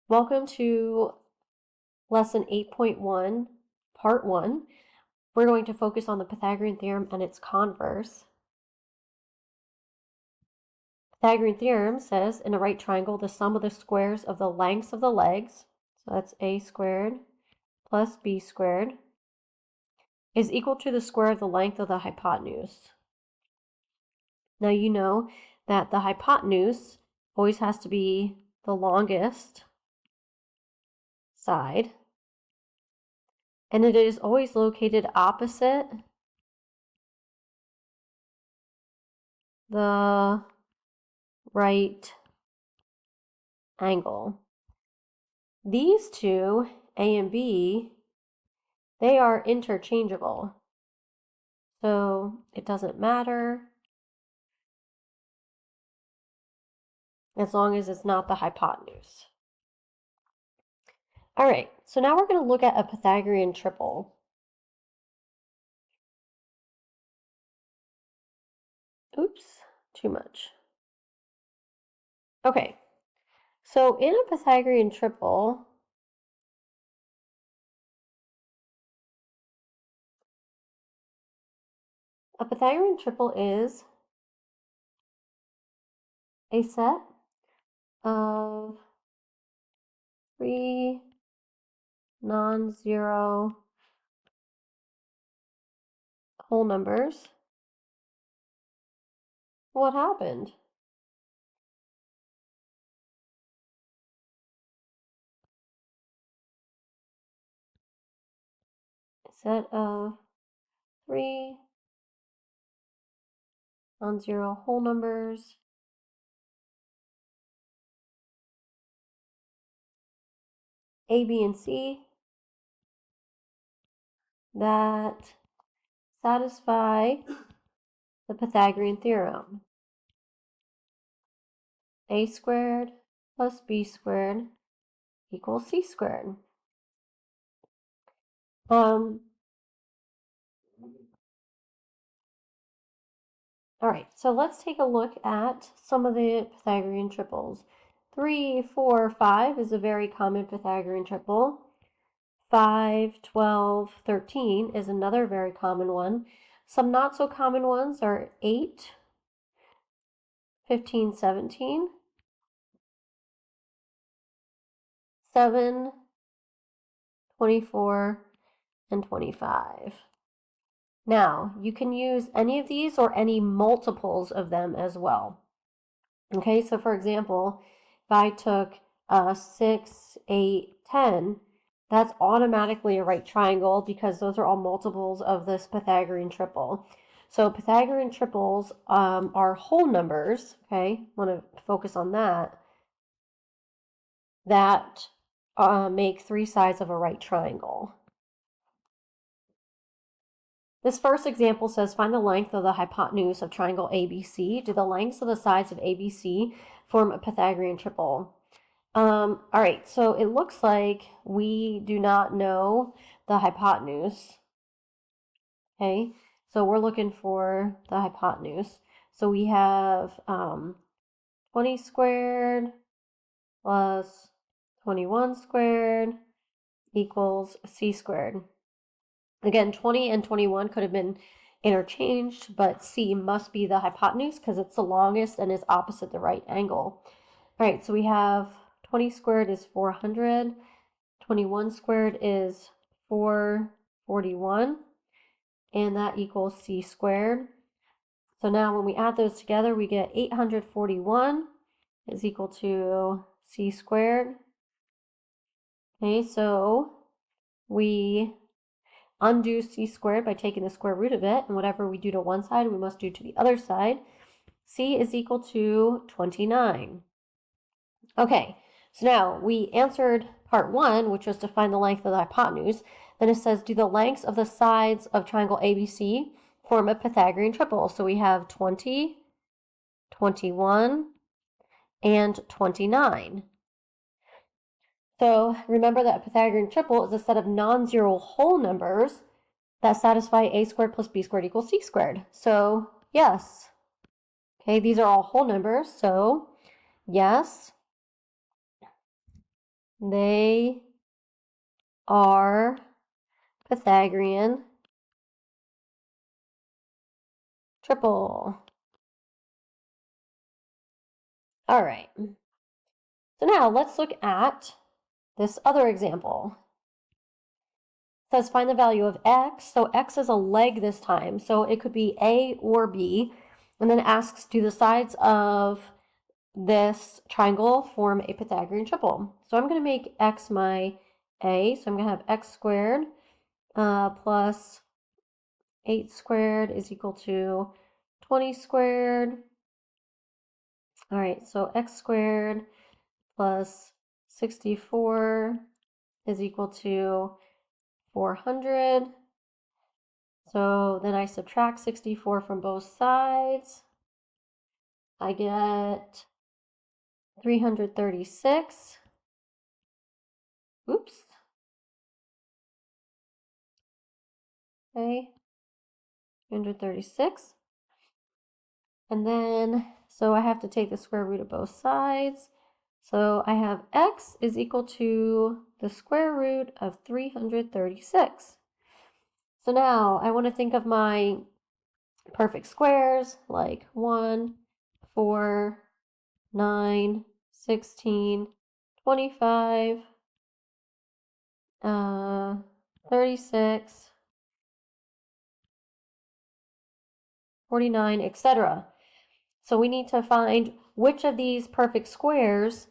Welcome to lesson 8.1, part 1. We're going to focus on the Pythagorean theorem and its converse. Pythagorean theorem says in a right triangle, the sum of the squares of the lengths of the legs, so that's a squared plus b squared, is equal to the square of the length of the hypotenuse. Now you know that the hypotenuse always has to be the longest side, and it is always located opposite the right angle. These two, A and B, they are interchangeable. So it doesn't matter as long as it's not the hypotenuse. All right, so now we're going to look at a Pythagorean triple. Oops, too much. Okay, so in a Pythagorean triple, a Pythagorean triple is a set of three non-zero whole numbers. What happened? A set of three non-zero whole numbers A, B, and C that satisfy the Pythagorean theorem. A squared plus B squared equals C squared. All right, so let's take a look at some of the Pythagorean triples. 3, 4, 5 is a very common Pythagorean triple. 5, 12, 13 is another very common one. Some not so common ones are 8, 15, 17, 7, 24, and 25. Now, you can use any of these or any multiples of them as well. Okay, so for example, if I took 6, 8, 10, that's automatically a right triangle because those are all multiples of this Pythagorean triple. So Pythagorean triples are whole numbers, okay? I want to focus on that, that make three sides of a right triangle. This first example says, find the length of the hypotenuse of triangle ABC. Do the lengths of the sides of ABC form a Pythagorean triple? All right, so it looks like we do not know the hypotenuse. Okay, so we're looking for the hypotenuse. So we have 20 squared plus 21 squared equals C squared. Again, 20 and 21 could have been interchanged, but C must be the hypotenuse because it's the longest and is opposite the right angle. All right, so we have 20 squared is 400, 21 squared is 441, and that equals C squared. So now when we add those together, we get 841 is equal to C squared. Okay, so we undo C squared by taking the square root of it, and whatever we do to one side, we must do to the other side. C is equal to 29. Okay, so now we answered part 1, which was to find the length of the hypotenuse. Then it says, do the lengths of the sides of triangle ABC form a Pythagorean triple? So we have 20, 21, and 29. So remember that a Pythagorean triple is a set of non-zero whole numbers that satisfy a squared plus b squared equals c squared. So yes. Okay, these are all whole numbers, so yes. They are Pythagorean triple. All right. So now let's look at this other example. It says find the value of x. So x is a leg this time. So it could be A or B. And then asks, do the sides of this triangle form a Pythagorean triple? So I'm going to make x my A. So I'm going to have x squared plus 8 squared is equal to 20 squared. All right, so x squared plus 64 is equal to 400. So then I subtract 64 from both sides. I get 336. Oops. Okay, 336. And then, so I have to take the square root of both sides. So I have x is equal to the square root of 336. So now I want to think of my perfect squares like 1, 4, 9, 16, 25, 36, 49, etc. So we need to find which of these perfect squares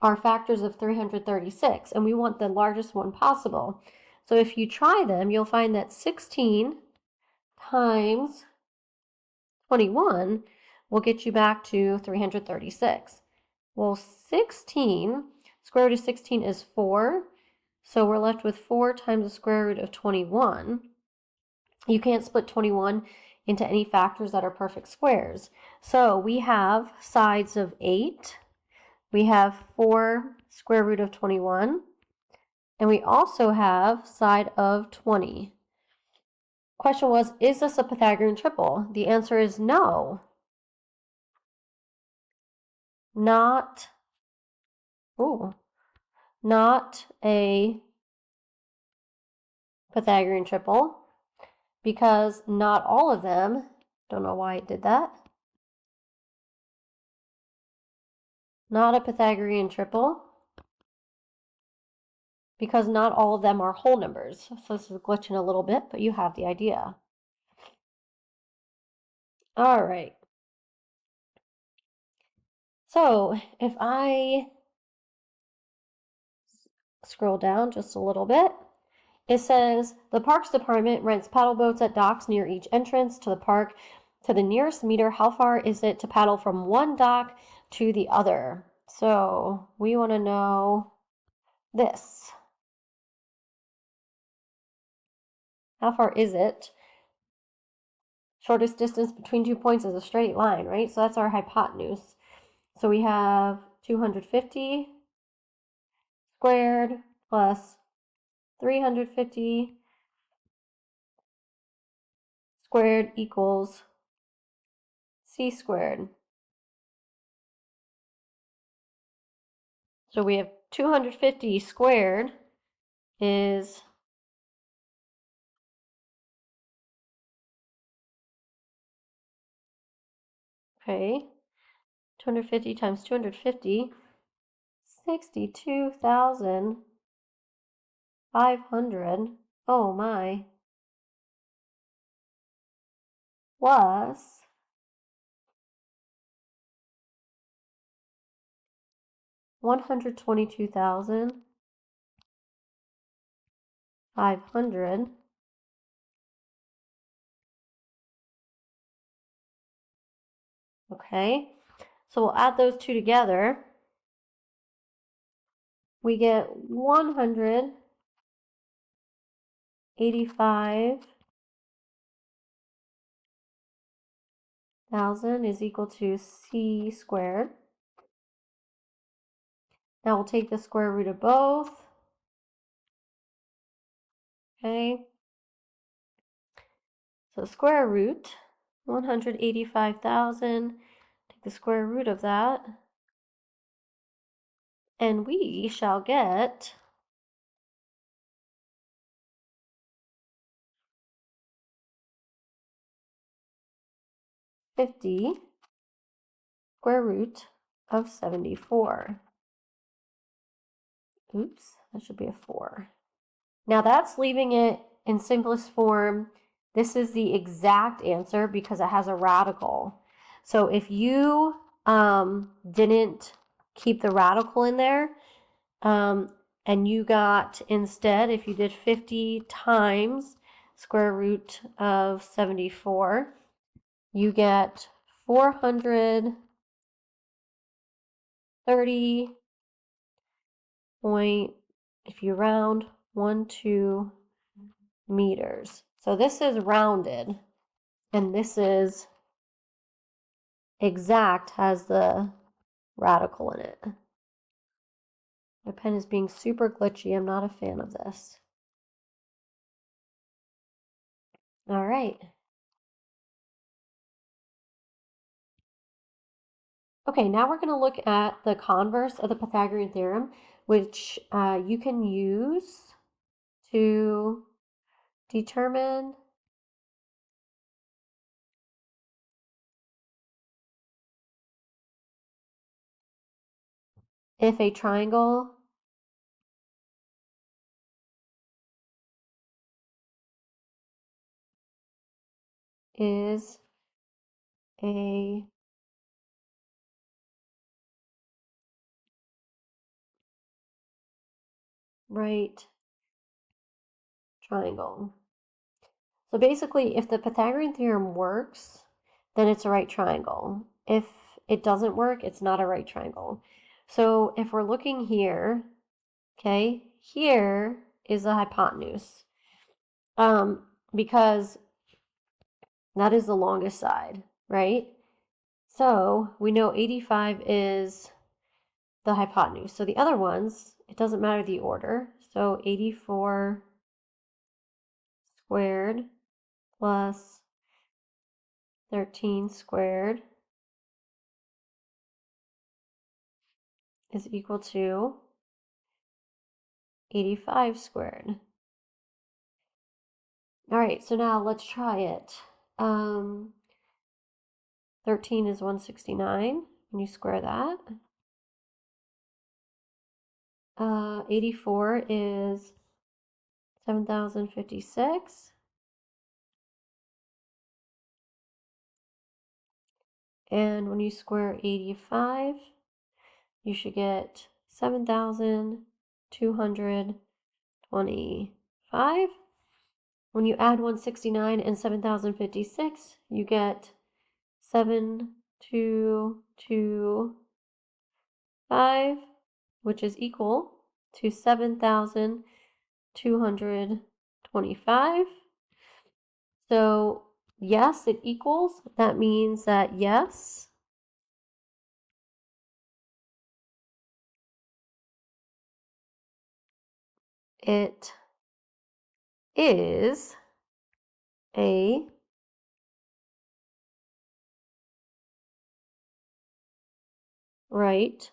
are factors of 336, and we want the largest one possible. So if you try them, you'll find that 16 times 21 will get you back to 336. Well, 16, square root of 16 is 4, so we're left with 4 times the square root of 21. You can't split 21 into any factors that are perfect squares. So we have sides of 8, we have 4 square root of 21, and we also have side of 20. Question was, is this a Pythagorean triple? The answer is no. Not a Pythagorean triple, because not all of them, don't know why it did that, not a Pythagorean triple, because not all of them are whole numbers. So this is glitching a little bit, but you have the idea. All right. So if I scroll down just a little bit, it says the Parks Department rents paddle boats at docks near each entrance to the park. To the nearest meter, how far is it to paddle from one dock to the other? So we want to know this. How far is it? Shortest distance between 2 points is a straight line, right? So that's our hypotenuse. So we have 250 squared plus 350 squared equals c squared. So we have 250 squared is okay, 250 times 250, 62,500, oh my, plus 122,500. Okay, so we'll add those two together. We get 185,000 is equal to c squared. Now we'll take the square root of both. Okay. So square root 185,000. Take the square root of that. And we shall get 50 square root of 74. Oops, that should be a 4. Now that's leaving it in simplest form. This is the exact answer because it has a radical. So if you didn't keep the radical in there, and you got instead, if you did 50 times square root of 74, you get 430 point, if you round, 12 meters. So this is rounded, and this is exact, has the radical in it. My pen is being super glitchy. I'm not a fan of this. All right. Okay, now we're going to look at the converse of the Pythagorean theorem, which you can use to determine if a triangle is a right triangle. So basically, if the Pythagorean theorem works, then it's a right triangle. If it doesn't work, it's not a right triangle. So if we're looking here, okay, here is the hypotenuse, because that is the longest side, right? So we know 85 is the hypotenuse. So the other ones, it doesn't matter the order. So 84 squared plus 13 squared is equal to 85 squared. All right, so now let's try it. 13 is 169, and you square that. 84 is 7,056. And when you square 85, you should get 7,225. When you add 169 and 7,056, you get 7,225, which is equal to 7,225. So yes, it equals. That means that yes, it is a right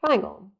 triangle.